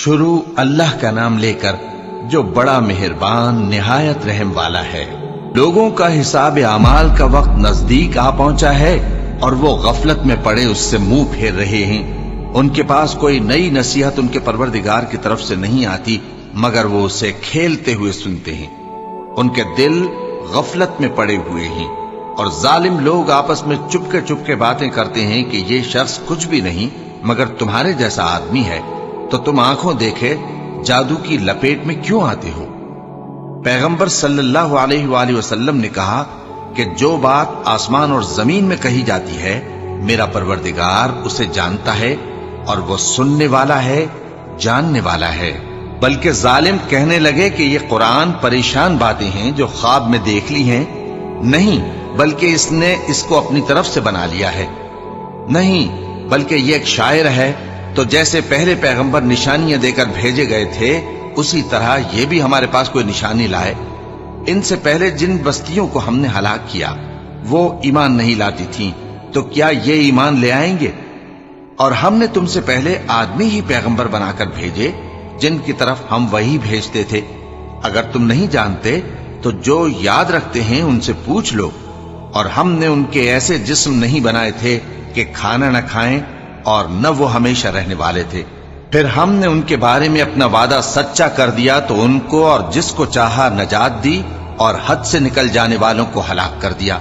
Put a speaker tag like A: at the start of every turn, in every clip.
A: شروع اللہ کا نام لے کر جو بڑا مہربان نہایت رحم والا ہے۔ لوگوں کا حساب اعمال کا وقت نزدیک آ پہنچا ہے اور وہ غفلت میں پڑے اس سے منہ پھیر رہے ہیں۔ ان کے پاس کوئی نئی نصیحت ان کے پروردگار کی طرف سے نہیں آتی مگر وہ اسے کھیلتے ہوئے سنتے ہیں۔ ان کے دل غفلت میں پڑے ہوئے ہیں اور ظالم لوگ آپس میں چپکے باتیں کرتے ہیں کہ یہ شخص کچھ بھی نہیں مگر تمہارے جیسا آدمی ہے، تو تم آنکھوں دیکھے جادو کی لپیٹ میں کیوں آتے ہو؟ پیغمبر صلی اللہ علیہ وآلہ وسلم نے کہا کہ جو بات آسمان اور زمین میں کہی جاتی ہے میرا پروردگار اسے جانتا ہے اور وہ سننے والا ہے، جاننے والا ہے۔ بلکہ ظالم کہنے لگے کہ یہ قرآن پریشان باتیں ہیں جو خواب میں دیکھ لی ہیں، نہیں بلکہ اس نے اس کو اپنی طرف سے بنا لیا ہے، نہیں بلکہ یہ ایک شاعر ہے۔ تو جیسے پہلے پیغمبر نشانیاں دے کر بھیجے گئے تھے اسی طرح یہ بھی ہمارے پاس کوئی نشانی لائے۔ ان سے پہلے جن بستیوں کو ہم نے ہلاک کیا وہ ایمان نہیں لاتی تھیں، تو کیا یہ ایمان لے آئیں گے؟ اور ہم نے تم سے پہلے آدمی ہی پیغمبر بنا کر بھیجے جن کی طرف ہم وہی بھیجتے تھے۔ اگر تم نہیں جانتے تو جو یاد رکھتے ہیں ان سے پوچھ لو۔ اور ہم نے ان کے ایسے جسم نہیں بنائے تھے کہ کھانا نہ کھائیں اور نہ وہ ہمیشہ رہنے والے تھے۔ پھر ہم نے ان کے بارے میں اپنا وعدہ سچا کر دیا تو ان کو اور جس کو چاہا نجات دی اور حد سے نکل جانے والوں کو ہلاک کر دیا۔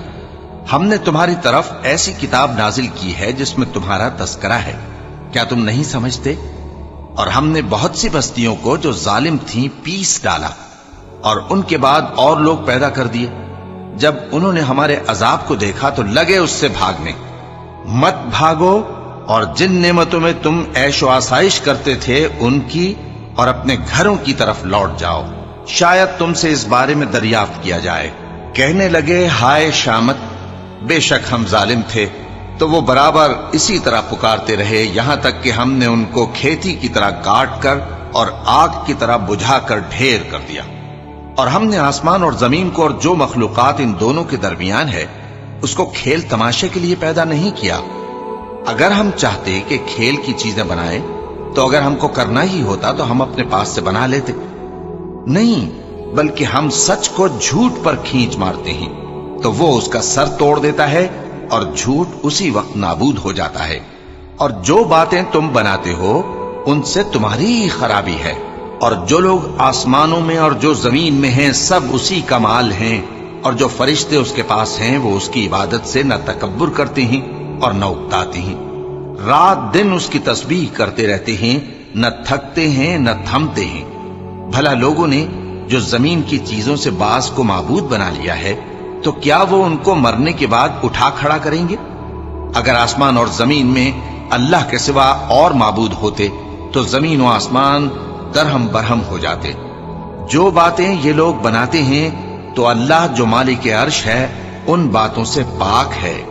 A: ہم نے تمہاری طرف ایسی کتاب نازل کی ہے جس میں تمہارا تذکرہ ہے، کیا تم نہیں سمجھتے؟ اور ہم نے بہت سی بستیوں کو جو ظالم تھیں پیس ڈالا اور ان کے بعد اور لوگ پیدا کر دیے۔ جب انہوں نے ہمارے عذاب کو دیکھا تو لگے اس سے بھاگنے۔ مت بھاگو اور جن نعمتوں میں تم عیش و آسائش کرتے تھے ان کی اور اپنے گھروں کی طرف لوٹ جاؤ، شاید تم سے اس بارے میں دریافت کیا جائے۔ کہنے لگے ہائے شامت، بے شک ہم ظالم تھے۔ تو وہ برابر اسی طرح پکارتے رہے یہاں تک کہ ہم نے ان کو کھیتی کی طرح کاٹ کر اور آگ کی طرح بجھا کر ڈھیر کر دیا۔ اور ہم نے آسمان اور زمین کو اور جو مخلوقات ان دونوں کے درمیان ہے اس کو کھیل تماشے کے لیے پیدا نہیں کیا۔ اگر ہم چاہتے کہ کھیل کی چیزیں بنائیں تو اگر ہم کو کرنا ہی ہوتا تو ہم اپنے پاس سے بنا لیتے، نہیں بلکہ ہم سچ کو جھوٹ پر کھینچ مارتے ہیں تو وہ اس کا سر توڑ دیتا ہے اور جھوٹ اسی وقت نابود ہو جاتا ہے۔ اور جو باتیں تم بناتے ہو ان سے تمہاری ہی خرابی ہے۔ اور جو لوگ آسمانوں میں اور جو زمین میں ہیں سب اسی کا مال ہیں، اور جو فرشتے اس کے پاس ہیں وہ اس کی عبادت سے نہ تکبر کرتے ہیں اور نہ اکتاتے ہیں، رات دن اس کی تسبیح کرتے رہتے ہیں، نہ تھکتے ہیں نہ تھمتے ہیں۔ بھلا لوگوں نے جو زمین کی چیزوں سے بعض کو معبود بنا لیا ہے تو کیا وہ ان کو مرنے کے بعد اٹھا کھڑا کریں گے؟ اگر آسمان اور زمین میں اللہ کے سوا اور معبود ہوتے تو زمین و آسمان درہم برہم ہو جاتے۔ جو باتیں یہ لوگ بناتے ہیں تو اللہ جو مالک عرش ہے ان باتوں سے پاک ہے۔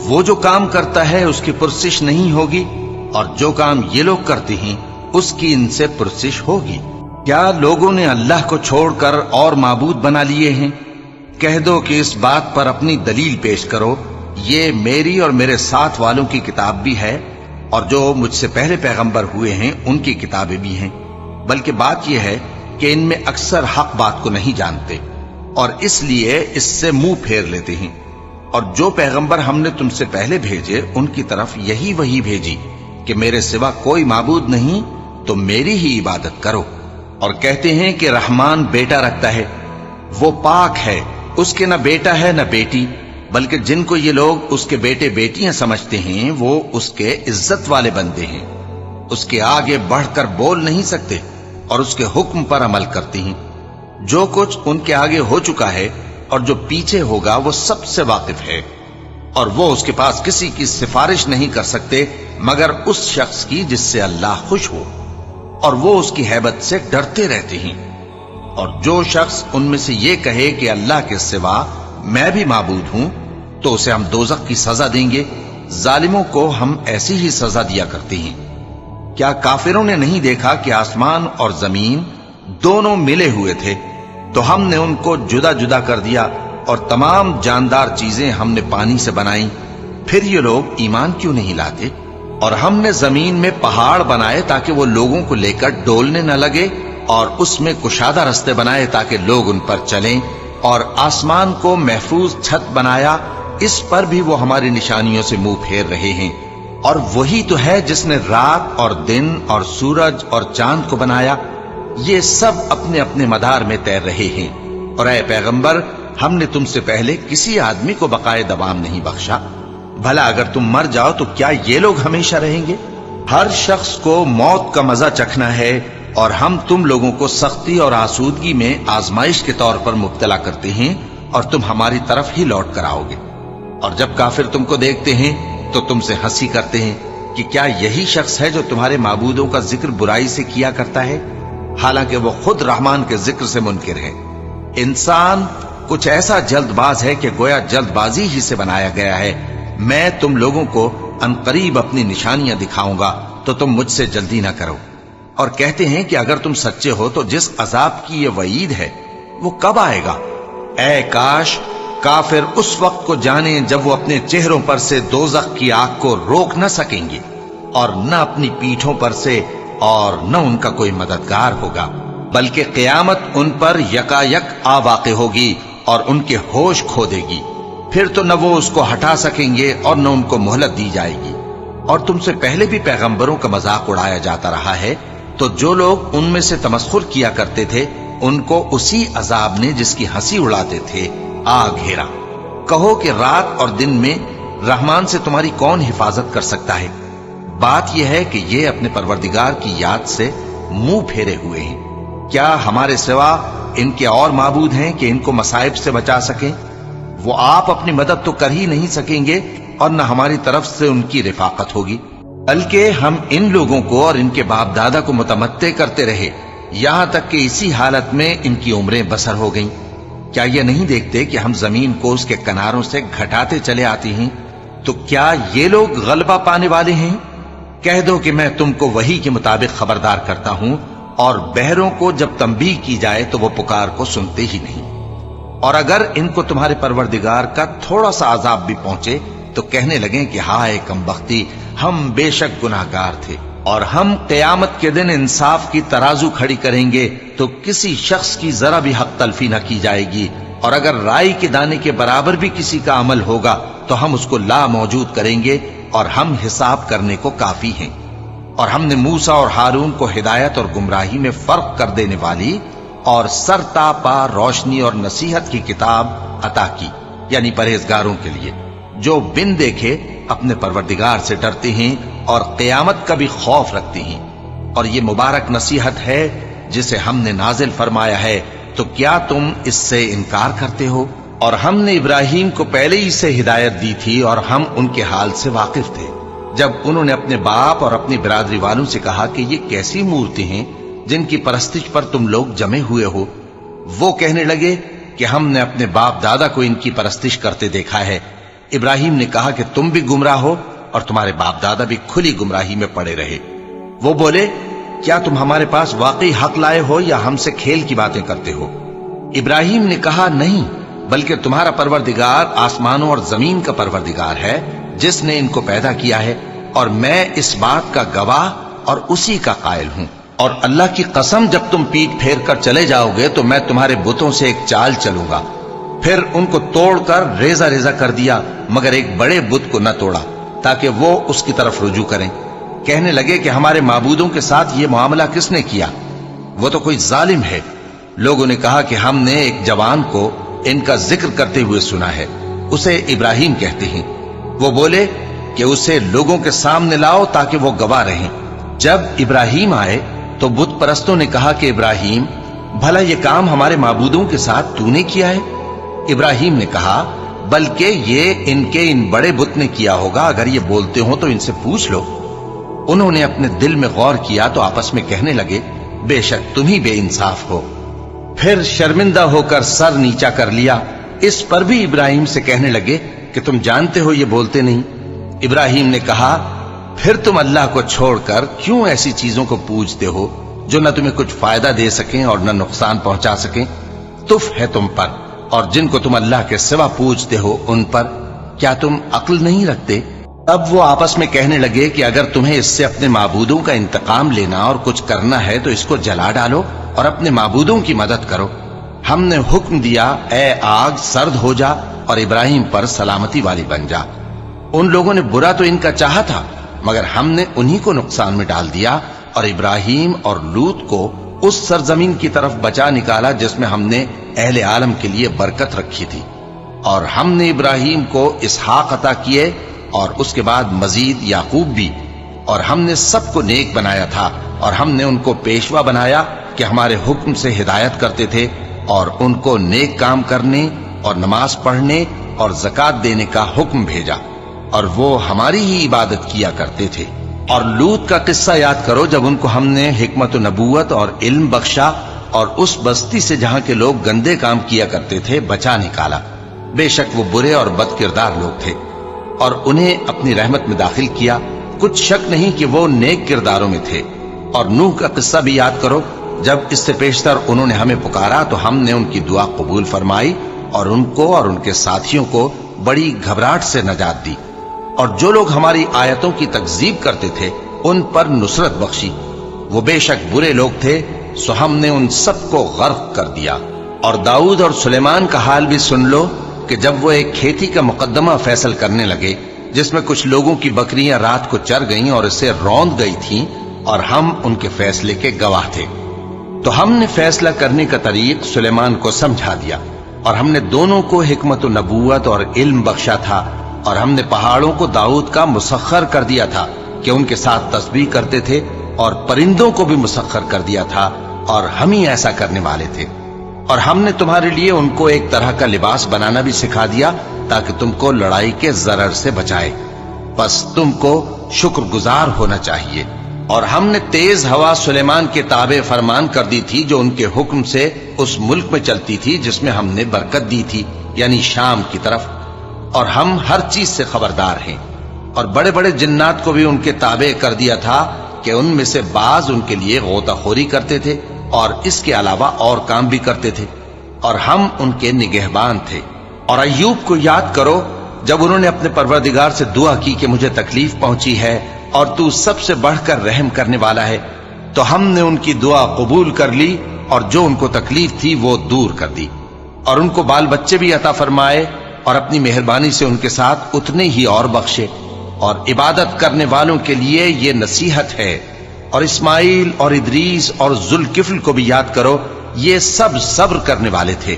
A: وہ جو کام کرتا ہے اس کی پرسش نہیں ہوگی، اور جو کام یہ لوگ کرتے ہیں اس کی ان سے پرسش ہوگی۔ کیا لوگوں نے اللہ کو چھوڑ کر اور معبود بنا لیے ہیں؟ کہہ دو کہ اس بات پر اپنی دلیل پیش کرو، یہ میری اور میرے ساتھ والوں کی کتاب بھی ہے اور جو مجھ سے پہلے پیغمبر ہوئے ہیں ان کی کتابیں بھی ہیں۔ بلکہ بات یہ ہے کہ ان میں اکثر حق بات کو نہیں جانتے اور اس لیے اس سے منہ پھیر لیتے ہیں۔ اور جو پیغمبر ہم نے تم سے پہلے بھیجے ان کی طرف یہی وحی بھیجی کہ میرے سوا کوئی معبود نہیں تو میری ہی عبادت کرو۔ اور کہتے ہیں کہ رحمان بیٹا رکھتا ہے، وہ پاک ہے، اس کے نہ بیٹا ہے نہ بیٹی، بلکہ جن کو یہ لوگ اس کے بیٹے بیٹیاں سمجھتے ہیں وہ اس کے عزت والے بندے ہیں، اس کے آگے بڑھ کر بول نہیں سکتے اور اس کے حکم پر عمل کرتے ہیں۔ جو کچھ ان کے آگے ہو چکا ہے اور جو پیچھے ہوگا وہ سب سے واقف ہے، اور وہ اس کے پاس کسی کی سفارش نہیں کر سکتے مگر اس شخص کی جس سے اللہ خوش ہو، اور وہ اس کی ہیبت سے ڈرتے رہتے ہیں۔ اور جو شخص ان میں سے یہ کہے کہ اللہ کے سوا میں بھی معبود ہوں تو اسے ہم دوزخ کی سزا دیں گے۔ ظالموں کو ہم ایسی ہی سزا دیا کرتے ہیں۔ کیا کافروں نے نہیں دیکھا کہ آسمان اور زمین دونوں ملے ہوئے تھے تو ہم نے ان کو جدا جدا کر دیا اور تمام جاندار چیزیں ہم نے پانی سے بنائیں، پھر یہ لوگ ایمان کیوں نہیں لاتے؟ اور ہم نے زمین میں پہاڑ بنائے تاکہ وہ لوگوں کو لے کر ڈولنے نہ لگے، اور اس میں کشادہ رستے بنائے تاکہ لوگ ان پر چلیں، اور آسمان کو محفوظ چھت بنایا، اس پر بھی وہ ہماری نشانیوں سے منہ پھیر رہے ہیں۔ اور وہی تو ہے جس نے رات اور دن اور سورج اور چاند کو بنایا، یہ سب اپنے اپنے مدار میں تیر رہے ہیں۔ اور اے پیغمبر، ہم نے تم سے پہلے کسی آدمی کو بقائے دوام نہیں بخشا، بھلا اگر تم مر جاؤ تو کیا یہ لوگ ہمیشہ رہیں گے؟ ہر شخص کو موت کا مزہ چکھنا ہے، اور ہم تم لوگوں کو سختی اور آسودگی میں آزمائش کے طور پر مبتلا کرتے ہیں، اور تم ہماری طرف ہی لوٹ کر آؤ گے۔ اور جب کافر تم کو دیکھتے ہیں تو تم سے ہنسی کرتے ہیں کہ کیا یہی شخص ہے جو تمہارے معبودوں کا ذکر برائی سے کیا کرتا ہے، حالانکہ وہ خود رحمان کے ذکر سے منکر ہے۔ انسان کچھ ایسا جلد باز ہے کہ گویا جلد بازی ہی سے بنایا گیا ہے۔ میں تم لوگوں کو عنقریب اپنی نشانیاں دکھاؤں گا تو تم مجھ سے جلدی نہ کرو۔ اور کہتے ہیں کہ اگر تم سچے ہو تو جس عذاب کی یہ وعید ہے وہ کب آئے گا؟ اے کاش کافر اس وقت کو جانیں جب وہ اپنے چہروں پر سے دوزخ کی آگ کو روک نہ سکیں گے، اور نہ اپنی پیٹھوں پر سے، اور نہ ان کا کوئی مددگار ہوگا، بلکہ قیامت ان پر یکا یک آ واقع ہوگی اور ان کے ہوش کھو دے گی۔ پھر تو نہ وہ اس کو ہٹا سکیں گے اور نہ ان کو مہلت دی جائے گی۔ اور تم سے پہلے بھی پیغمبروں کا مذاق اڑایا جاتا رہا ہے، تو جو لوگ ان میں سے تمسخر کیا کرتے تھے ان کو اسی عذاب نے جس کی ہنسی اڑاتے تھے آ گھیرا۔ کہو کہ رات اور دن میں رحمان سے تمہاری کون حفاظت کر سکتا ہے؟ بات یہ ہے کہ یہ اپنے پروردگار کی یاد سے منہ پھیرے ہوئے ہیں۔ کیا ہمارے سوا ان کے اور معبود ہیں کہ ان کو مصائب سے بچا سکیں؟ وہ آپ اپنی مدد تو کر ہی نہیں سکیں گے، اور نہ ہماری طرف سے ان کی رفاقت ہوگی، بلکہ ہم ان لوگوں کو اور ان کے باپ دادا کو متمتع کرتے رہے، یہاں تک کہ اسی حالت میں ان کی عمریں بسر ہو گئیں۔ کیا یہ نہیں دیکھتے کہ ہم زمین کو اس کے کناروں سے گھٹاتے چلے آتے ہیں؟ تو کیا یہ لوگ غلبہ پانے والے ہیں؟ کہہ دو کہ میں تم کو وحی کے مطابق خبردار کرتا ہوں، اور بہروں کو جب تنبیہ کی جائے تو وہ پکار کو سنتے ہی نہیں۔ اور اگر ان کو تمہارے پروردگار کا تھوڑا سا عذاب بھی پہنچے تو کہنے لگیں کہ ہائے کم بختی، ہم بے شک گناہگار تھے۔ اور ہم قیامت کے دن انصاف کی ترازو کھڑی کریں گے تو کسی شخص کی ذرا بھی حق تلفی نہ کی جائے گی، اور اگر رائی کے دانے کے برابر بھی کسی کا عمل ہوگا تو ہم اس کو لا موجود کریں گے، اور ہم حساب کرنے کو کافی ہیں۔ اور ہم نے موسیٰ اور ہارون کو ہدایت اور گمراہی میں فرق کر دینے والی اور سر تا پا روشنی اور نصیحت کی کتاب عطا کی، یعنی پرہیزگاروں کے لیے جو بن دیکھے اپنے پروردگار سے ڈرتے ہیں اور قیامت کا بھی خوف رکھتے ہیں۔ اور یہ مبارک نصیحت ہے جسے ہم نے نازل فرمایا ہے، تو کیا تم اس سے انکار کرتے ہو؟ اور ہم نے ابراہیم کو پہلے ہی سے ہدایت دی تھی، اور ہم ان کے حال سے واقف تھے جب انہوں نے اپنے باپ اور اپنی برادری والوں سے کہا کہ یہ کیسی مورتی ہیں جن کی پرستش پر تم لوگ جمے ہوئے ہو۔ وہ کہنے لگے کہ ہم نے اپنے باپ دادا کو ان کی پرستش کرتے دیکھا ہے۔ ابراہیم نے کہا کہ تم بھی گمراہ ہو اور تمہارے باپ دادا بھی کھلی گمراہی میں پڑے رہے۔ وہ بولے کیا تم ہمارے پاس واقعی حق لائے ہو یا ہم سے کھیل کی باتیں کرتے ہو؟ ابراہیم نے کہا نہیں، بلکہ تمہارا پروردگار آسمانوں اور زمین کا پروردگار ہے جس نے ان کو پیدا کیا ہے، اور میں اس بات کا گواہ اور اسی کا قائل ہوں۔ اور اللہ کی قسم جب تم پیٹ پھیر کر چلے جاؤ گے تو میں تمہارے بتوں سے ایک چال چلوں گا۔ پھر ان کو توڑ کر ریزہ ریزہ کر دیا، مگر ایک بڑے بت کو نہ توڑا تاکہ وہ اس کی طرف رجوع کریں۔ کہنے لگے کہ ہمارے معبودوں کے ساتھ یہ معاملہ کس نے کیا؟ وہ تو کوئی ظالم ہے۔ لوگوں نے کہا کہ ہم نے ایک جوان کو ان کا ذکر کرتے ہوئے سنا ہے، اسے ابراہیم کہتے ہیں۔ وہ بولے کہ اسے لوگوں کے سامنے لاؤ تاکہ وہ گواہ رہیں۔ جب ابراہیم آئے تو بت پرستوں نے کہا کہ ابراہیم، بھلا یہ کام ہمارے معبودوں کے ساتھ تو نے کیا ہے؟ ابراہیم نے کہا بلکہ یہ ان کے ان بڑے بت نے کیا ہوگا، اگر یہ بولتے ہوں تو ان سے پوچھ لو۔ انہوں نے اپنے دل میں غور کیا تو آپس میں کہنے لگے بے شک تم ہی بے انصاف ہو۔ پھر شرمندہ ہو کر سر نیچا کر لیا۔ اس پر بھی ابراہیم سے کہنے لگے کہ تم جانتے ہو یہ بولتے نہیں۔ ابراہیم نے کہا پھر تم اللہ کو چھوڑ کر کیوں ایسی چیزوں کو پوجتے ہو جو نہ تمہیں کچھ فائدہ دے سکیں اور نہ نقصان پہنچا سکیں؟ تف ہے تم پر اور جن کو تم اللہ کے سوا پوجتے ہو ان پر، کیا تم عقل نہیں رکھتے؟ تب وہ آپس میں کہنے لگے کہ اگر تمہیں اس سے اپنے معبودوں کا انتقام لینا اور کچھ کرنا ہے تو اس کو جلا ڈالو اور اپنے معبودوں کی مدد کرو۔ ہم نے حکم دیا، اے آگ سرد ہو جا اور ابراہیم پر سلامتی والی بن جا۔ ان لوگوں نے برا تو ان کا چاہا تھا، مگر ہم نے انہی کو نقصان میں ڈال دیا اور ابراہیم اور لوط کو اس سرزمین کی طرف بچا نکالا جس میں ہم نے اہل عالم کے لیے برکت رکھی تھی۔ اور ہم نے ابراہیم کو اسحاق عطا کیے اور اس کے بعد مزید یعقوب بھی، اور ہم نے سب کو نیک بنایا تھا، اور ہم نے ان کو پیشوا بنایا کہ ہمارے حکم سے ہدایت کرتے تھے، اور ان کو نیک کام کرنے اور نماز پڑھنے اور زکات دینے کا حکم بھیجا، اور وہ ہماری ہی عبادت کیا کرتے تھے۔ اور لوط کا قصہ یاد کرو جب ان کو ہم نے حکمت و نبوت اور علم بخشا اور اس بستی سے جہاں کے لوگ گندے کام کیا کرتے تھے بچا نکالا۔ بے شک وہ برے اور بد کردار لوگ تھے، اور انہیں اپنی رحمت میں داخل کیا، کچھ شک نہیں کہ وہ نیک کرداروں میں تھے۔ اور نوح کا قصہ بھی یاد کرو، جب اس سے پیشتر انہوں نے ہمیں پکارا تو ہم نے ان کی دعا قبول فرمائی اور ان کو اور ان کے ساتھیوں کو بڑی گھبراہٹ سے نجات دی، اور جو لوگ ہماری آیتوں کی تکذیب کرتے تھے ان پر نصرت بخشی۔ وہ بے شک برے لوگ تھے، سو ہم نے ان سب کو غرق کر دیا۔ اور داؤد اور سلیمان کا حال بھی سن لو کہ جب وہ ایک کھیتی کا مقدمہ فیصل کرنے لگے جس میں کچھ لوگوں کی بکریاں رات کو چر گئیں اور اسے روند گئی تھیں، اور ہم ان کے فیصلے کے گواہ تھے، تو ہم نے فیصلہ کرنے کا طریق سلیمان کو سمجھا دیا، اور ہم نے دونوں کو حکمت و نبوت اور علم بخشا تھا، اور ہم نے پہاڑوں کو داؤد کا مسخر کر دیا تھا کہ ان کے ساتھ تسبیح کرتے تھے، اور پرندوں کو بھی مسخر کر دیا تھا، اور ہم ہی ایسا کرنے والے تھے۔ اور ہم نے تمہارے لیے ان کو ایک طرح کا لباس بنانا بھی سکھا دیا تاکہ تم کو لڑائی کے ضرر سے بچائے، بس تم کو شکر گزار ہونا چاہیے۔ اور ہم نے تیز ہوا سلیمان کے تابع فرمان کر دی تھی جو ان کے حکم سے اس ملک میں چلتی تھی جس میں ہم نے برکت دی تھی، یعنی شام کی طرف، اور ہم ہر چیز سے خبردار ہیں۔ اور بڑے بڑے جنات کو بھی ان کے تابع کر دیا تھا کہ ان میں سے بعض ان کے لیے غوطہ خوری کرتے تھے اور اس کے علاوہ اور کام بھی کرتے تھے، اور ہم ان کے نگہبان تھے۔ اور ایوب کو یاد کرو جب انہوں نے اپنے پروردگار سے دعا کی کہ مجھے تکلیف پہنچی ہے اور تو سب سے بڑھ کر رحم کرنے والا ہے، تو ہم نے ان کی دعا قبول کر لی اور جو ان کو تکلیف تھی وہ دور کر دی، اور ان کو بال بچے بھی عطا فرمائے، اور اپنی مہربانی سے ان کے ساتھ اتنے ہی اور بخشے۔ اور عبادت کرنے والوں کے لیے یہ نصیحت ہے۔ اور اسماعیل اور ادریس اور ذوالکفل کو بھی یاد کرو، یہ سب صبر کرنے والے تھے،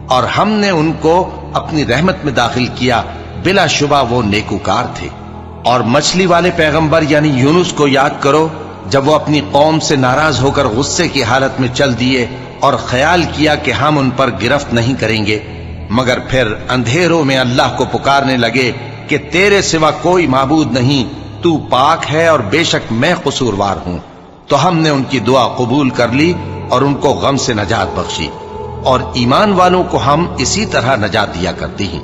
A: اور ہم نے ان کو اپنی رحمت میں داخل کیا، بلا شبہ وہ نیکوکار تھے۔ اور مچھلی والے پیغمبر یعنی یونس کو یاد کرو جب وہ اپنی قوم سے ناراض ہو کر غصے کی حالت میں چل دیے اور خیال کیا کہ ہم ان پر گرفت نہیں کریں گے، مگر پھر اندھیروں میں اللہ کو پکارنے لگے کہ تیرے سوا کوئی معبود نہیں، تو پاک ہے اور بے شک میں قصوروار ہوں، تو ہم نے ان کی دعا قبول کر لی اور ان کو غم سے نجات بخشی، اور ایمان والوں کو ہم اسی طرح نجات دیا کرتی ہیں۔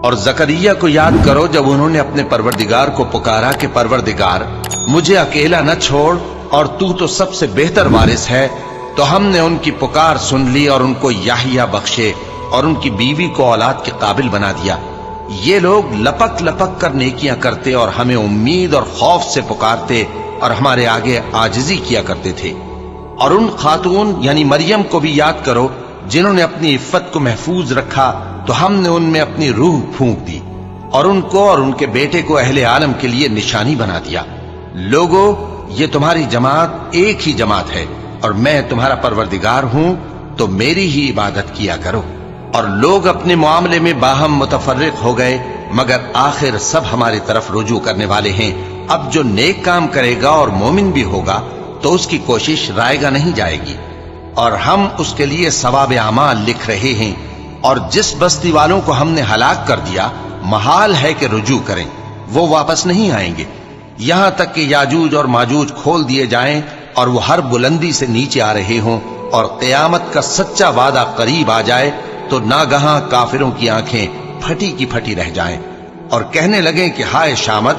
A: اور زکریا کو یاد کرو جب انہوں نے اپنے پروردگار کو پکارا کہ پروردگار مجھے اکیلا نہ چھوڑ اور تو سب سے بہتر وارث ہے، تو ہم نے ان کی پکار سن لی اور ان کو یحییٰ بخشے اور ان کی بیوی کو اولاد کے قابل بنا دیا۔ یہ لوگ لپک لپک کر نیکیاں کرتے اور ہمیں امید اور خوف سے پکارتے اور ہمارے آگے عاجزی کیا کرتے تھے۔ اور ان خاتون یعنی مریم کو بھی یاد کرو جنہوں نے اپنی عفت کو محفوظ رکھا، تو ہم نے ان میں اپنی روح پھونک دی اور ان کو اور ان کے بیٹے کو اہل عالم کے لیے نشانی بنا دیا۔ لوگو، یہ تمہاری جماعت ایک ہی جماعت ہے اور میں تمہارا پروردگار ہوں، تو میری ہی عبادت کیا کرو۔ اور لوگ اپنے معاملے میں باہم متفرق ہو گئے، مگر آخر سب ہماری طرف رجوع کرنے والے ہیں۔ اب جو نیک کام کرے گا اور مومن بھی ہوگا تو اس کی کوشش رائے گا نہیں جائے گی، اور ہم اس کے لیے ثواب اعمال لکھ رہے ہیں۔ اور جس بستی والوں کو ہم نے ہلاک کر دیا محال ہے کہ رجوع کریں، وہ واپس نہیں آئیں گے، یہاں تک کہ یاجوج اور ماجوج کھول دیے جائیں اور وہ ہر بلندی سے نیچے آ رہے ہوں، اور قیامت کا سچا وعدہ قریب آ جائے تو ناگہاں کافروں کی آنکھیں پھٹی کی پھٹی رہ جائیں اور کہنے لگیں کہ ہائے شامت،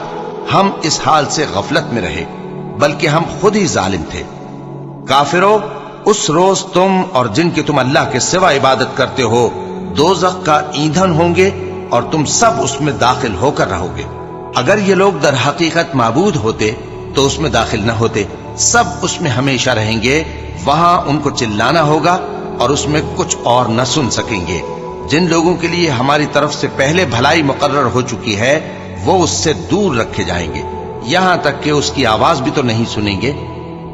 A: ہم اس حال سے غفلت میں رہے، بلکہ ہم خود ہی ظالم تھے۔ کافروں، اس روز تم اور جن کی تم اللہ کے سوا عبادت کرتے ہو دوزخ کا ایندھن ہوں گے، اور تم سب اس میں داخل ہو کر رہو گے۔ اگر یہ لوگ در حقیقت معبود ہوتے تو اس میں داخل نہ ہوتے، سب اس میں ہمیشہ رہیں گے، وہاں ان کو چلانا ہوگا اور اس میں کچھ اور نہ سن سکیں گے۔ جن لوگوں کے لیے ہماری طرف سے پہلے بھلائی مقرر ہو چکی ہے وہ اس سے دور رکھے جائیں گے، یہاں تک کہ اس کی آواز بھی تو نہیں سنیں گے،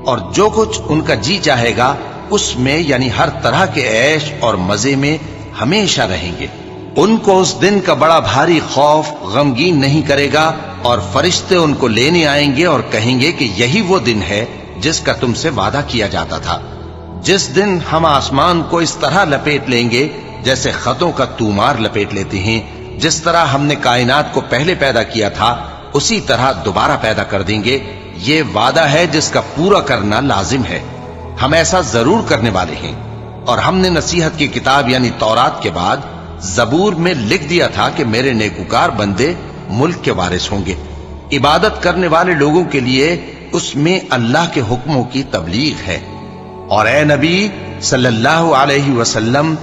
A: اور جو کچھ ان کا جی چاہے گا اس میں یعنی ہر طرح کے عیش اور مزے میں ہمیشہ رہیں گے۔ ان کو اس دن کا بڑا بھاری خوف غمگین نہیں کرے گا، اور فرشتے ان کو لینے آئیں گے اور کہیں گے کہ یہی وہ دن ہے جس کا تم سے وعدہ کیا جاتا تھا، جس دن ہم آسمان کو اس طرح لپیٹ لیں گے جیسے خطوں کا تومار لپیٹ لیتے ہیں، جس طرح ہم نے کائنات کو پہلے پیدا کیا تھا اسی طرح دوبارہ پیدا کر دیں گے۔ یہ وعدہ ہے جس کا پورا کرنا لازم ہے، ہم ایسا ضرور کرنے والے ہیں۔ اور ہم نے نصیحت کی کتاب یعنی تورات کے بعد زبور میں لکھ دیا تھا کہ میرے نیکوکار بندے ملک کے وارث ہوں گے۔ عبادت کرنے والے لوگوں کے لیے اس میں اللہ کے حکموں کی تبلیغ ہے۔ اور اے نبی صلی اللہ علیہ وسلم،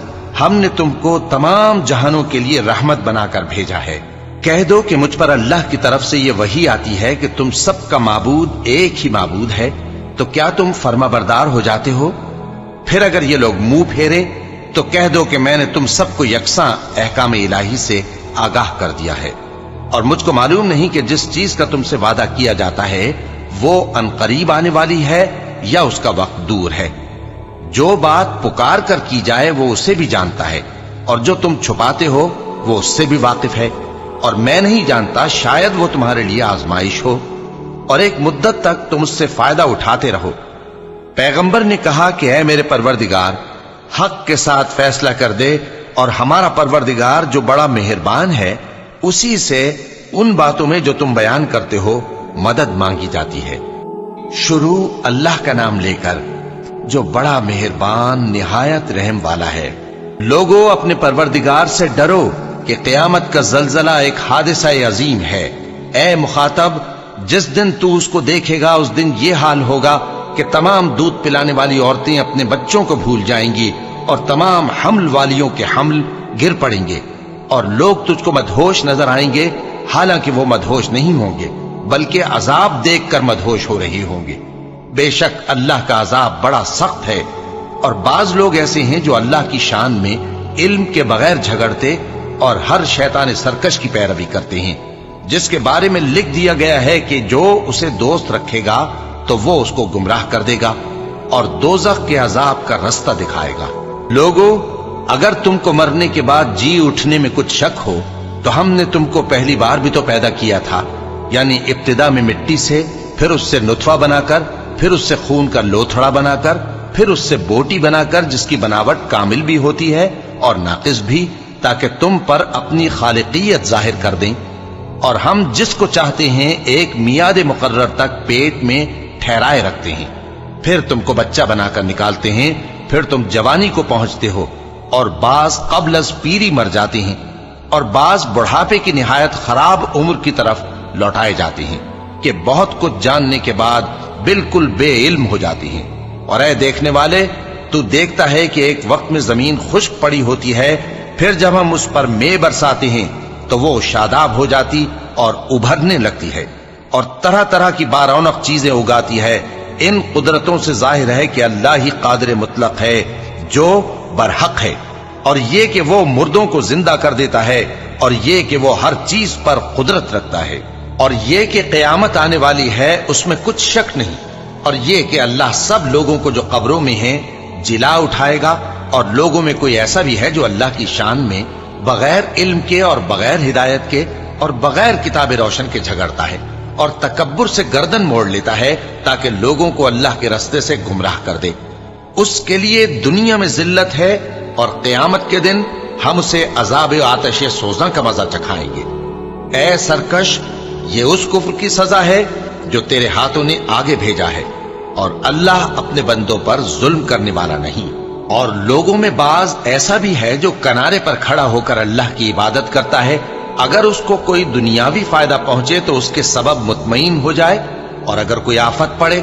A: ہم نے تم کو تمام جہانوں کے لیے رحمت بنا کر بھیجا ہے۔ کہہ دو کہ مجھ پر اللہ کی طرف سے یہ وحی آتی ہے کہ تم سب کا معبود ایک ہی معبود ہے، تو کیا تم فرما بردار ہو جاتے ہو؟ پھر اگر یہ لوگ منہ پھیرے تو کہہ دو کہ میں نے تم سب کو یکساں احکام الہی سے آگاہ کر دیا ہے، اور مجھ کو معلوم نہیں کہ جس چیز کا تم سے وعدہ کیا جاتا ہے وہ عنقریب آنے والی ہے یا اس کا وقت دور ہے۔ جو بات پکار کر کی جائے وہ اسے بھی جانتا ہے، اور جو تم چھپاتے ہو وہ اس سے بھی واقف ہے، اور میں نہیں جانتا، شاید وہ تمہارے لیے آزمائش ہو، اور ایک مدت تک تم اس سے فائدہ اٹھاتے رہو۔ پیغمبر نے کہا کہ اے میرے پروردگار، حق کے ساتھ فیصلہ کر دے، اور ہمارا پروردگار جو بڑا مہربان ہے اسی سے ان باتوں میں جو تم بیان کرتے ہو مدد مانگی جاتی ہے۔ شروع اللہ کا نام لے کر جو بڑا مہربان نہایت رحم والا ہے۔ لوگوں اپنے پروردگار سے ڈرو کہ قیامت کا زلزلہ ایک حادثہ عظیم ہے۔ اے مخاطب، جس دن تو اس کو دیکھے گا اس دن یہ حال ہوگا کہ تمام دودھ پلانے والی عورتیں اپنے بچوں کو بھول جائیں گی، اور تمام حمل والیوں کے حمل گر پڑیں گے، اور لوگ تجھ کو مدہوش نظر آئیں گے، حالانکہ وہ مدہوش نہیں ہوں گے بلکہ عذاب دیکھ کر مدہوش ہو رہے ہوں گے۔ بے شک اللہ کا عذاب بڑا سخت ہے۔ اور بعض لوگ ایسے ہیں جو اللہ کی شان میں علم کے بغیر جھگڑتے اور ہر شیطان سرکش کی پیروی کرتے ہیں، جس کے بارے میں لکھ دیا گیا ہے کہ جو اسے دوست رکھے گا تو وہ اس کو گمراہ کر دے گا اور دوزخ کے عذاب کا رستہ دکھائے گا۔ لوگوں، اگر تم کو مرنے کے بعد جی اٹھنے میں کچھ شک ہو تو ہم نے تم کو پہلی بار بھی تو پیدا کیا تھا، یعنی ابتدا میں مٹی سے، پھر اس سے نطفہ بنا کر، پھر اس سے خون کا لوتھڑا بنا کر، پھر اس سے بوٹی بنا کر جس کی بناوٹ کامل بھی ہوتی ہے اور ناقص بھی، تاکہ تم پر اپنی خالقیت ظاہر کر دیں۔ اور ہم جس کو چاہتے ہیں ایک میعاد مقرر تک پیٹ میں ٹھہرائے رکھتے ہیں، پھر تم کو بچہ بنا کر نکالتے ہیں، پھر تم جوانی کو پہنچتے ہو، اور بعض قبل از پیری مر جاتے ہیں، اور بعض بڑھاپے کی نہایت خراب عمر کی طرف لوٹائے جاتے ہیں کہ بہت کچھ جاننے کے بعد بالکل بے علم ہو جاتے ہیں۔ اور اے دیکھنے والے، تو دیکھتا ہے کہ ایک وقت میں زمین خشک پڑی ہوتی ہے، پھر جب ہم اس پر مے برساتے ہیں تو وہ شاداب ہو جاتی اور ابھرنے لگتی ہے اور طرح طرح کی بارونق چیزیں اگاتی ہے۔ ان قدرتوں سے ظاہر ہے کہ اللہ ہی قادر مطلق ہے جو برحق ہے، اور یہ کہ وہ مردوں کو زندہ کر دیتا ہے، اور یہ کہ وہ ہر چیز پر قدرت رکھتا ہے، اور یہ کہ قیامت آنے والی ہے اس میں کچھ شک نہیں، اور یہ کہ اللہ سب لوگوں کو جو قبروں میں ہیں جلا اٹھائے گا۔ اور لوگوں میں کوئی ایسا بھی ہے جو اللہ کی شان میں بغیر علم کے اور بغیر ہدایت کے اور بغیر کتاب روشن کے جھگڑتا ہے اور تکبر سے گردن موڑ لیتا ہے تاکہ لوگوں کو اللہ کے رستے سے گمراہ کر دے۔ اس کے لیے دنیا میں ذلت ہے، اور قیامت کے دن ہم اسے عذاب آتش سوزاں کا مزہ چکھائیں گے۔ اے سرکش، یہ اس کفر کی سزا ہے جو تیرے ہاتھوں نے آگے بھیجا ہے، اور اللہ اپنے بندوں پر ظلم کرنے والا نہیں۔ اور لوگوں میں بعض ایسا بھی ہے جو کنارے پر کھڑا ہو کر اللہ کی عبادت کرتا ہے، اگر اس کو کوئی دنیاوی فائدہ پہنچے تو اس کے سبب مطمئن ہو جائے، اور اگر کوئی آفت پڑے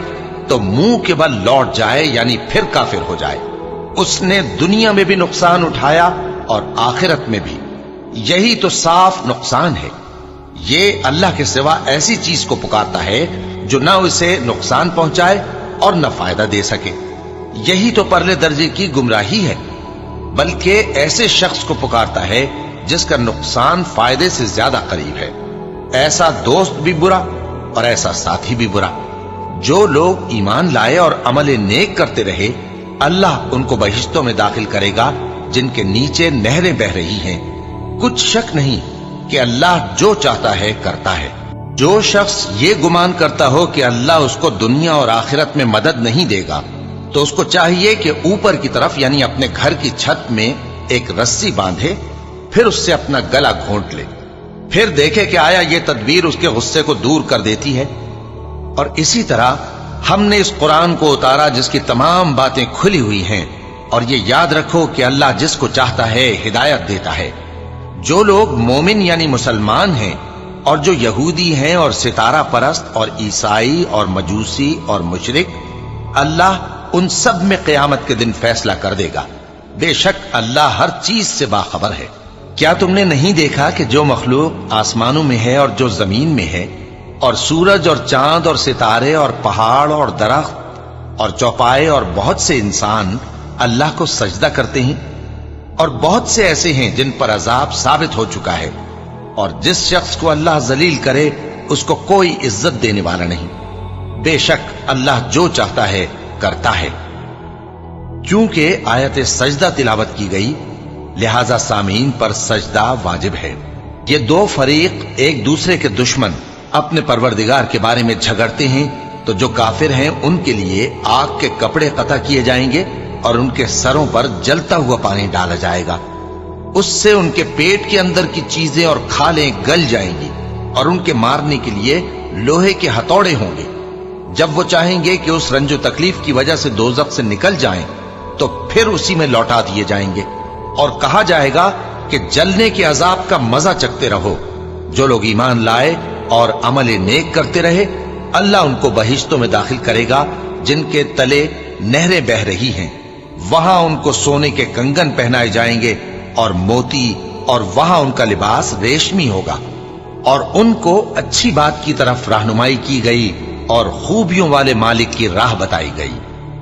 A: تو منہ کے بل لوٹ جائے، یعنی پھر کافر ہو جائے۔ اس نے دنیا میں بھی نقصان اٹھایا اور آخرت میں بھی، یہی تو صاف نقصان ہے۔ یہ اللہ کے سوا ایسی چیز کو پکارتا ہے جو نہ اسے نقصان پہنچائے اور نہ فائدہ دے سکے. یہی تو پرلے درجے کی گمراہی ہے. بلکہ ایسے شخص کو پکارتا ہے جس کا نقصان فائدے سے زیادہ قریب ہے. ایسا دوست بھی برا اور ایسا ساتھی بھی برا. جو لوگ ایمان لائے اور عمل نیک کرتے رہے اللہ ان کو بہشتوں میں داخل کرے گا جن کے نیچے نہریں بہ رہی ہیں. کچھ شک نہیں کہ اللہ جو چاہتا ہے کرتا ہے. جو شخص یہ گمان کرتا ہو کہ اللہ اس کو دنیا اور آخرت میں مدد نہیں دے گا تو اس کو چاہیے کہ اوپر کی طرف یعنی اپنے گھر کی چھت میں ایک رسی باندھے، پھر اس سے اپنا گلا گھونٹ لے، پھر دیکھے کہ آیا یہ تدبیر اس کے غصے کو دور کر دیتی ہے. اور اسی طرح ہم نے اس قرآن کو اتارا جس کی تمام باتیں کھلی ہوئی ہیں. اور یہ یاد رکھو کہ اللہ جس کو چاہتا ہے ہدایت دیتا ہے. جو لوگ مومن یعنی مسلمان ہیں اور جو یہودی ہیں اور ستارہ پرست اور عیسائی اور مجوسی اور مشرک، اللہ ان سب میں قیامت کے دن فیصلہ کر دے گا. بے شک اللہ ہر چیز سے باخبر ہے. کیا تم نے نہیں دیکھا کہ جو مخلوق آسمانوں میں ہے اور جو زمین میں ہے، اور سورج اور چاند اور ستارے اور پہاڑ اور درخت اور چوپائے اور بہت سے انسان اللہ کو سجدہ کرتے ہیں، اور بہت سے ایسے ہیں جن پر عذاب ثابت ہو چکا ہے. اور جس شخص کو اللہ ذلیل کرے اس کو کوئی عزت دینے والا نہیں. بے شک اللہ جو چاہتا ہے کرتا ہے. کیونکہ آیت سجدہ تلاوت کی گئی لہذا سامعین پر سجدہ واجب ہے. یہ دو فریق ایک دوسرے کے دشمن اپنے پروردگار کے بارے میں جھگڑتے ہیں تو جو کافر ہیں ان کے لیے آگ کے کپڑے قطع کیے جائیں گے اور ان کے سروں پر جلتا ہوا پانی ڈالا جائے گا. اس سے ان کے پیٹ کے اندر کی چیزیں اور کھالیں گل جائیں گی اور ان کے مارنے کے لیے لوہے کے ہتھوڑے ہوں گے. جب وہ چاہیں گے کہ اس رنج و تکلیف کی وجہ سے دوزخ سے نکل جائیں تو پھر اسی میں لوٹا دیے جائیں گے اور کہا جائے گا کہ جلنے کے عذاب کا مزہ چکھتے رہو. جو لوگ ایمان لائے اور عمل نیک کرتے رہے اللہ ان کو بہشتوں میں داخل کرے گا جن کے تلے نہریں بہ رہی ہیں. وہاں ان کو سونے کے کنگن پہنائے جائیں گے اور موتی، اور وہاں ان کا لباس ریشمی ہوگا. اور ان کو اچھی بات کی طرف رہنمائی کی گئی اور خوبیوں والے مالک کی راہ بتائی گئی.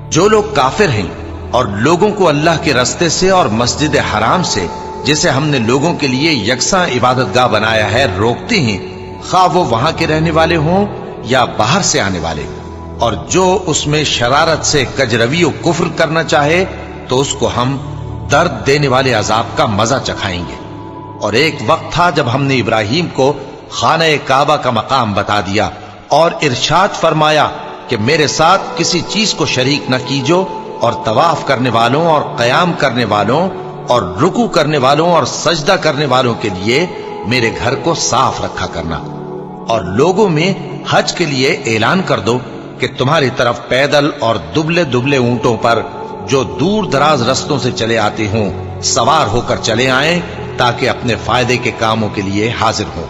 A: جو لوگ کافر ہیں اور لوگوں کو اللہ کے رستے سے اور مسجد حرام سے جسے ہم نے لوگوں کے لیے یکساں عبادت گاہ بنایا ہے روکتے ہیں، خواہ وہ وہاں کے رہنے والے ہوں یا باہر سے آنے والے، اور جو اس میں شرارت سے کجروی و کفر کرنا چاہے تو اس کو ہم درد دینے والے عذاب کا مزہ چکھائیں گے. اور ایک وقت تھا جب ہم نے ابراہیم کو خانہ کعبہ کا مقام بتا دیا اور ارشاد فرمایا کہ میرے ساتھ کسی چیز کو شریک نہ کیجو، اور طواف کرنے والوں اور قیام کرنے والوں اور رکوع کرنے والوں اور سجدہ کرنے والوں کے لیے میرے گھر کو صاف رکھا کرنا. اور لوگوں میں حج کے لیے اعلان کر دو کہ تمہاری طرف پیدل اور دبلے دبلے اونٹوں پر جو دور دراز رستوں سے چلے آتے ہوں سوار ہو کر چلے آئیں تاکہ اپنے فائدے کے کاموں کے لیے حاضر ہوں.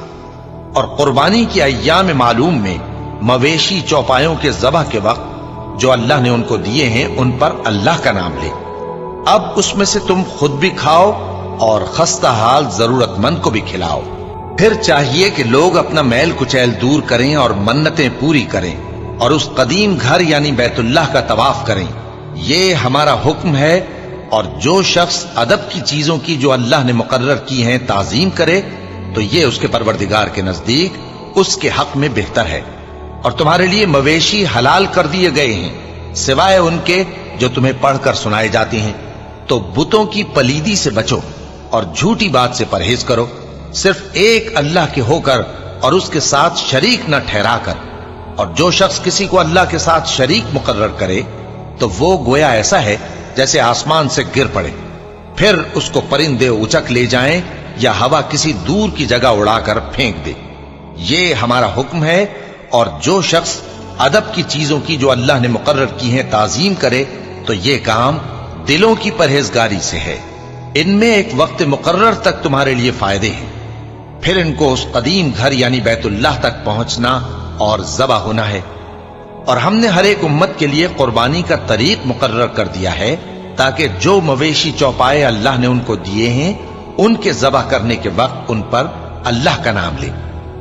A: اور قربانی کی ایام معلوم میں مویشی چوپایوں کے ذبح کے وقت جو اللہ نے ان کو دیے ہیں ان پر اللہ کا نام لے. اب اس میں سے تم خود بھی کھاؤ اور خستہ حال ضرورت مند کو بھی کھلاؤ. پھر چاہیے کہ لوگ اپنا میل کچیل دور کریں اور منتیں پوری کریں اور اس قدیم گھر یعنی بیت اللہ کا طواف کریں. یہ ہمارا حکم ہے. اور جو شخص ادب کی چیزوں کی جو اللہ نے مقرر کی ہیں تعظیم کرے تو یہ اس کے پروردگار کے نزدیک اس کے حق میں بہتر ہے. اور تمہارے لیے مویشی حلال کر دیے گئے ہیں سوائے ان کے جو تمہیں پڑھ کر سنائے جاتے ہیں. تو بتوں کی پلیدی سے بچو اور جھوٹی بات سے پرہیز کرو، صرف ایک اللہ کے ہو کر اور اس کے ساتھ شریک نہ ٹھہرا کر. اور جو شخص کسی کو اللہ کے ساتھ شریک مقرر کرے تو وہ گویا ایسا ہے جیسے آسمان سے گر پڑے، پھر اس کو پرندے اچک لے جائیں یا ہوا کسی دور کی جگہ اڑا کر پھینک دے. یہ ہمارا حکم ہے. اور جو شخص ادب کی چیزوں کی جو اللہ نے مقرر کی ہیں تعظیم کرے تو یہ کام دلوں کی پرہیزگاری سے ہے. ان میں ایک وقت مقرر تک تمہارے لیے فائدے ہیں، پھر ان کو اس قدیم گھر یعنی بیت اللہ تک پہنچنا اور ذبح ہونا ہے. اور ہم نے ہر ایک امت کے لیے قربانی کا طریق مقرر کر دیا ہے تاکہ جو مویشی چوپائے اللہ نے ان کو دیے ہیں ان کے ذبح کرنے کے وقت ان پر اللہ کا نام لے.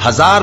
A: 1000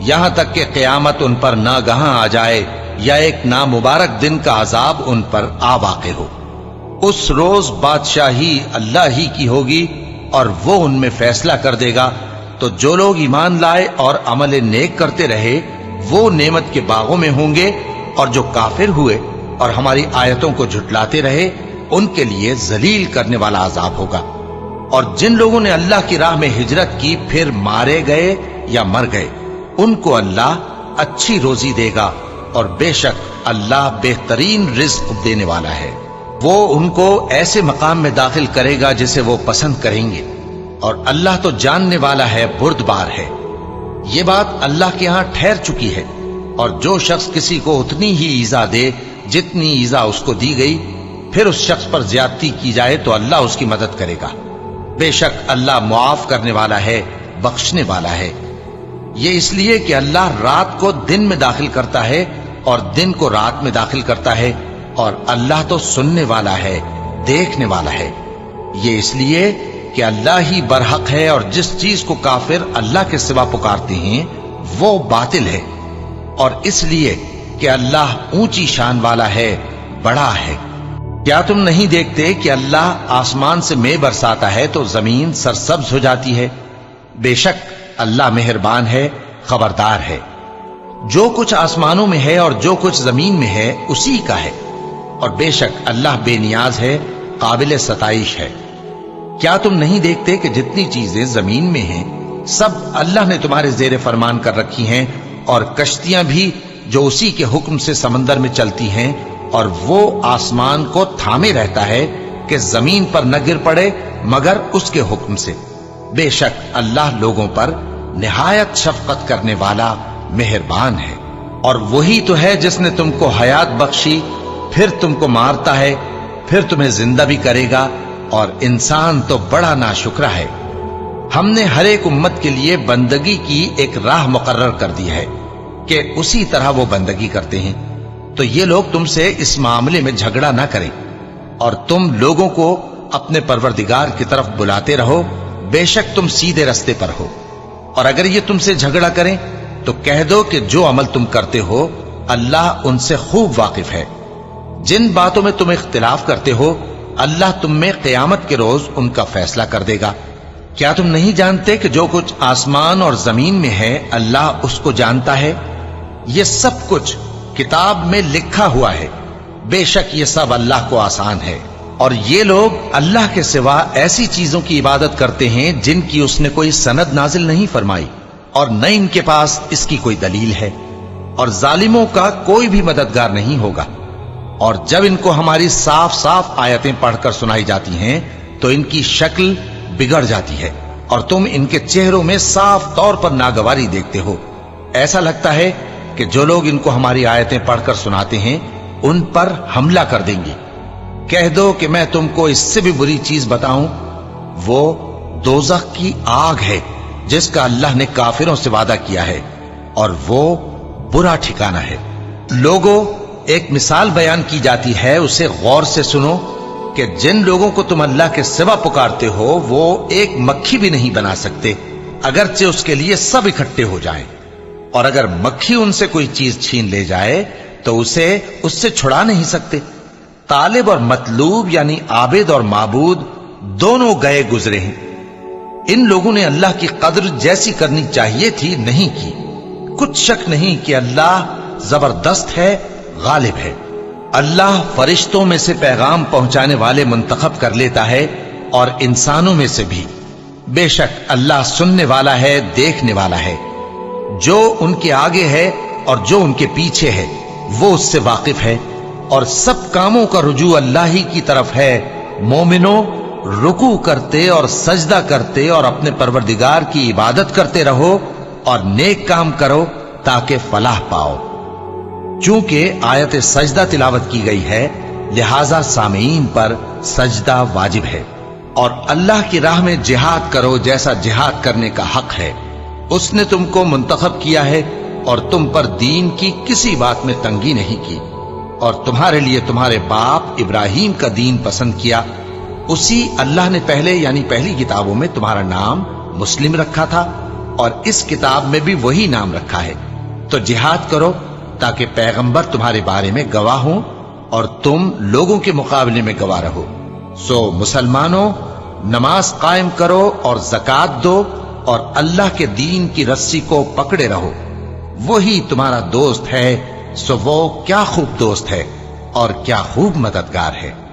A: یہاں تک کہ قیامت ان پر ناگہاں آ جائے یا ایک نامبارک دن کا عذاب ان پر آ واقع ہو۔ اس روز بادشاہی اللہ ہی کی ہوگی اور وہ ان میں فیصلہ کر دے گا، تو جو لوگ ایمان لائے اور عمل نیک کرتے رہے وہ نعمت کے باغوں میں ہوں گے، اور جو کافر ہوئے اور ہماری آیتوں کو جھٹلاتے رہے ان کے لیے ذلیل کرنے والا عذاب ہوگا۔ اور جن لوگوں نے اللہ کی راہ میں ہجرت کی پھر مارے گئے یا مر گئے ان کو اللہ اچھی روزی دے گا، اور بے شک اللہ بہترین رزق دینے والا ہے۔ وہ ان کو ایسے مقام میں داخل کرے گا جسے وہ پسند کریں گے، اور اللہ تو جاننے والا ہے، بردبار ہے۔ یہ بات اللہ کے ہاں ٹھہر چکی ہے، اور جو شخص کسی کو اتنی ہی ایذا دے جتنی ایذا اس کو دی گئی، پھر اس شخص پر زیادتی کی جائے تو اللہ اس کی مدد کرے گا۔ بے شک اللہ معاف کرنے والا ہے، بخشنے والا ہے۔ یہ اس لیے کہ اللہ رات کو دن میں داخل کرتا ہے اور دن کو رات میں داخل کرتا ہے، اور اللہ تو سننے والا ہے، دیکھنے والا ہے۔ یہ اس لیے کہ اللہ ہی برحق ہے، اور جس چیز کو کافر اللہ کے سوا پکارتے ہیں وہ باطل ہے، اور اس لیے کہ اللہ اونچی شان والا ہے، بڑا ہے۔ کیا تم نہیں دیکھتے کہ اللہ آسمان سے مے برساتا ہے تو زمین سرسبز ہو جاتی ہے؟ بے شک اللہ مہربان ہے، خبردار ہے۔ جو کچھ آسمانوں میں ہے اور جو کچھ زمین میں ہے اسی کا ہے، اور بے شک اللہ بے نیاز ہے، قابل ستائش ہے۔ کیا تم نہیں دیکھتے کہ جتنی چیزیں زمین میں ہیں سب اللہ نے تمہارے زیر فرمان کر رکھی ہیں، اور کشتیاں بھی جو اسی کے حکم سے سمندر میں چلتی ہیں، اور وہ آسمان کو تھامے رہتا ہے کہ زمین پر نہ گر پڑے مگر اس کے حکم سے۔ بے شک اللہ لوگوں پر نہایت شفقت کرنے والا مہربان ہے۔ اور وہی تو ہے جس نے تم کو حیات بخشی، پھر تم کو مارتا ہے، پھر تمہیں زندہ بھی کرے گا، اور انسان تو بڑا ناشکرا ہے۔ ہم نے ہر ایک امت کے لیے بندگی کی ایک راہ مقرر کر دی ہے کہ اسی طرح وہ بندگی کرتے ہیں، تو یہ لوگ تم سے اس معاملے میں جھگڑا نہ کریں، اور تم لوگوں کو اپنے پروردگار کی طرف بلاتے رہو، بے شک تم سیدھے رستے پر ہو۔ اور اگر یہ تم سے جھگڑا کریں تو کہہ دو کہ جو عمل تم کرتے ہو اللہ ان سے خوب واقف ہے۔ جن باتوں میں تم اختلاف کرتے ہو اللہ تم میں قیامت کے روز ان کا فیصلہ کر دے گا۔ کیا تم نہیں جانتے کہ جو کچھ آسمان اور زمین میں ہے اللہ اس کو جانتا ہے؟ یہ سب کچھ کتاب میں لکھا ہوا ہے، بے شک یہ سب اللہ کو آسان ہے۔ اور یہ لوگ اللہ کے سوا ایسی چیزوں کی عبادت کرتے ہیں جن کی اس نے کوئی سند نازل نہیں فرمائی، اور نہ ان کے پاس اس کی کوئی دلیل ہے، اور ظالموں کا کوئی بھی مددگار نہیں ہوگا۔ اور جب ان کو ہماری صاف صاف آیتیں پڑھ کر سنائی جاتی ہیں تو ان کی شکل بگڑ جاتی ہے، اور تم ان کے چہروں میں صاف طور پر ناگواری دیکھتے ہو۔ ایسا لگتا ہے کہ جو لوگ ان کو ہماری آیتیں پڑھ کر سناتے ہیں ان پر حملہ کر دیں گے۔ کہہ دو کہ میں تم کو اس سے بھی بری چیز بتاؤں، وہ دوزخ کی آگ ہے جس کا اللہ نے کافروں سے وعدہ کیا ہے، اور وہ برا ٹھکانہ ہے۔ لوگوں، ایک مثال بیان کی جاتی ہے، اسے غور سے سنو کہ جن لوگوں کو تم اللہ کے سوا پکارتے ہو وہ ایک مکھی بھی نہیں بنا سکتے، اگرچہ اس کے لیے سب اکٹھے ہو جائیں۔ اور اگر مکھی ان سے کوئی چیز چھین لے جائے تو اسے اس سے چھڑا نہیں سکتے۔ طالب اور مطلوب یعنی عابد اور معبود دونوں گئے گزرے ہیں۔ ان لوگوں نے اللہ کی قدر جیسی کرنی چاہیے تھی نہیں کی۔ کچھ شک نہیں کہ اللہ زبردست ہے، غالب ہے۔ اللہ فرشتوں میں سے پیغام پہنچانے والے منتخب کر لیتا ہے اور انسانوں میں سے بھی۔ بے شک اللہ سننے والا ہے، دیکھنے والا ہے۔ جو ان کے آگے ہے اور جو ان کے پیچھے ہے وہ اس سے واقف ہے، اور سب کاموں کا رجوع اللہ ہی کی طرف ہے۔ مومنوں، رکوع کرتے اور سجدہ کرتے اور اپنے پروردگار کی عبادت کرتے رہو اور نیک کام کرو تاکہ فلاح پاؤ۔ چونکہ آیت سجدہ تلاوت کی گئی ہے لہذا سامعین پر سجدہ واجب ہے۔ اور اللہ کی راہ میں جہاد کرو جیسا جہاد کرنے کا حق ہے۔ اس نے تم کو منتخب کیا ہے اور تم پر دین کی کسی بات میں تنگی نہیں کی، اور تمہارے لیے تمہارے باپ ابراہیم کا دین پسند کیا۔ اسی اللہ نے پہلے یعنی پہلی کتابوں میں تمہارا نام مسلم رکھا تھا، اور اس کتاب میں بھی وہی نام رکھا ہے۔ تو جہاد کرو تاکہ پیغمبر تمہارے بارے میں گواہ ہوں اور تم لوگوں کے مقابلے میں گواہ رہو۔ سو مسلمانوں، نماز قائم کرو اور زکات دو اور اللہ کے دین کی رسی کو پکڑے رہو، وہی تمہارا دوست ہے۔ سو وہ کیا خوب دوست ہے اور کیا خوب مددگار ہے۔